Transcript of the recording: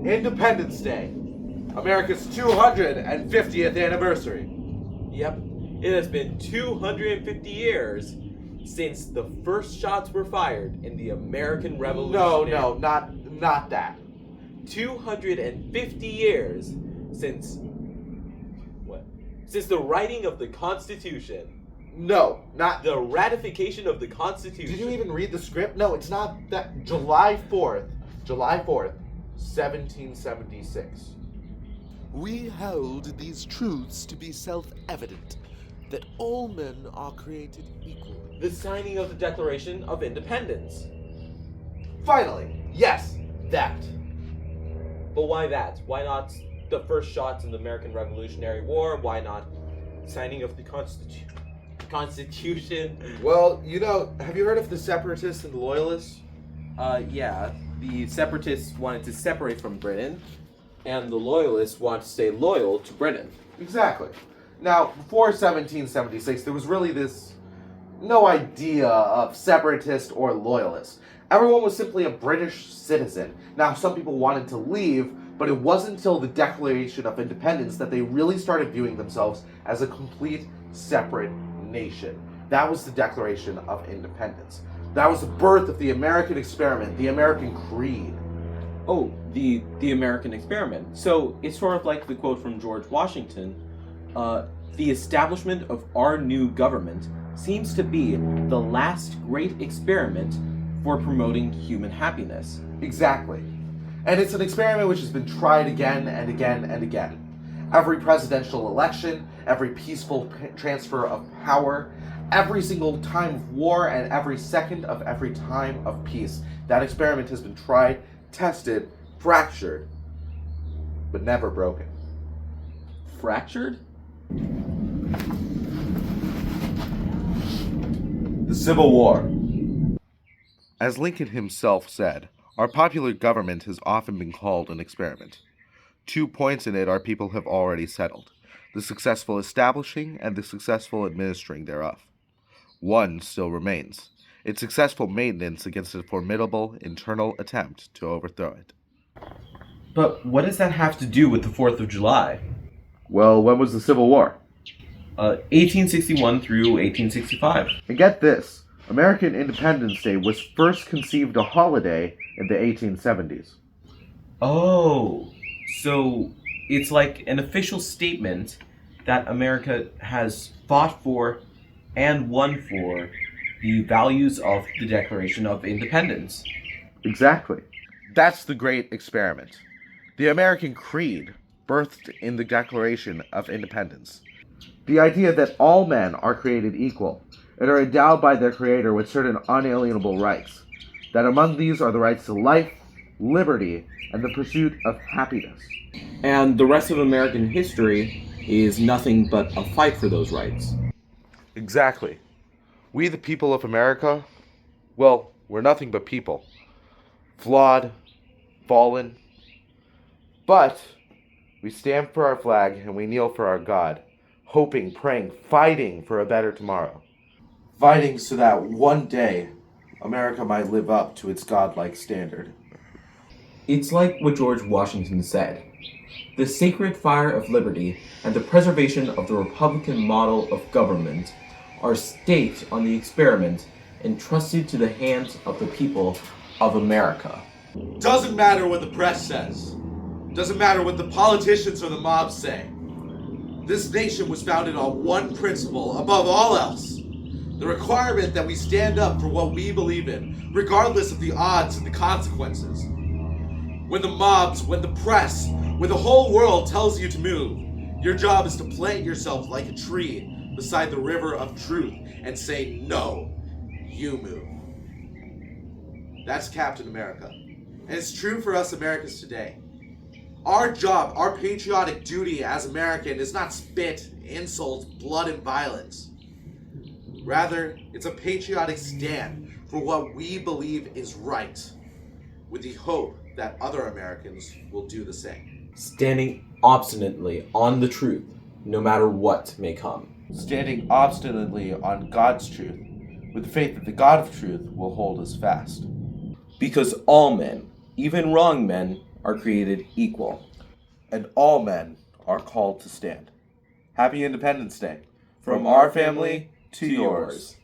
Independence Day, America's 250th anniversary. Yep, it has been 250 years since the first shots were fired in the American Revolution. No, not that. 250 years since what? Since the writing of the Constitution. No, not The ratification of the Constitution. Did you even read the script? No, it's not that. July 4th, 1776. We hold these truths to be self-evident, that all men are created equal. The signing of the Declaration of Independence. Finally, yes, that. But why that? Why not the first shots in the American Revolutionary War? Why not signing of the Constitution? Well, have you heard of the separatists and the loyalists? Yeah. The separatists wanted to separate from Britain, and the loyalists want to stay loyal to Britain. Exactly. Now, before 1776, there was really no idea of separatist or loyalist. Everyone was simply a British citizen. Now, some people wanted to leave, but it wasn't until the Declaration of Independence that they really started viewing themselves as a complete separate nation. That was the Declaration of Independence. That was the birth of the American experiment, the American creed. Oh, the American experiment. So it's sort of like the quote from George Washington, the establishment of our new government seems to be the last great experiment for promoting human happiness. Exactly. And it's an experiment which has been tried again and again and again. Every presidential election, every peaceful transfer of power, every single time of war, and every second of every time of peace. That experiment has been tried, tested, fractured, but never broken. Fractured? The Civil War. As Lincoln himself said, our popular government has often been called an experiment. 2 points in it our people have already settled: the successful establishing and the successful administering thereof. One still remains: its successful maintenance against a formidable internal attempt to overthrow it. But what does that have to do with the 4th of July? Well, when was the Civil War? 1861 through 1865. And get this, American Independence Day was first conceived a holiday in the 1870s. Oh, so it's like an official statement that America has fought for and won for the values of the Declaration of Independence. Exactly. That's the great experiment. The American creed, birthed in the Declaration of Independence. The idea that all men are created equal and are endowed by their Creator with certain unalienable rights. That among these are the rights to life, liberty, and the pursuit of happiness. And the rest of American history is nothing but a fight for those rights. Exactly. We, the people of America, well, we're nothing but people. Flawed, fallen. But we stand for our flag and we kneel for our God, hoping, praying, fighting for a better tomorrow. Fighting so that one day America might live up to its godlike standard. It's like what George Washington said. The sacred fire of liberty and the preservation of the Republican model of government are staked on the experiment entrusted to the hands of the people of America. Doesn't matter what the press says. Doesn't matter what the politicians or the mob say. This nation was founded on one principle above all else. The requirement that we stand up for what we believe in, regardless of the odds and the consequences. When the mobs, when the press, when the whole world tells you to move, your job is to plant yourself like a tree beside the river of truth and say, no, you move. That's Captain America. And it's true for us Americans today. Our job, our patriotic duty as American is not spit, insults, blood, and violence. Rather, it's a patriotic stand for what we believe is right, with the hope that other Americans will do the same. Standing obstinately on the truth, no matter what may come. Standing obstinately on God's truth, with the faith that the God of truth will hold us fast. Because all men, even wrong men, are created equal. and all men are called to stand. Happy Independence Day from our family to yours.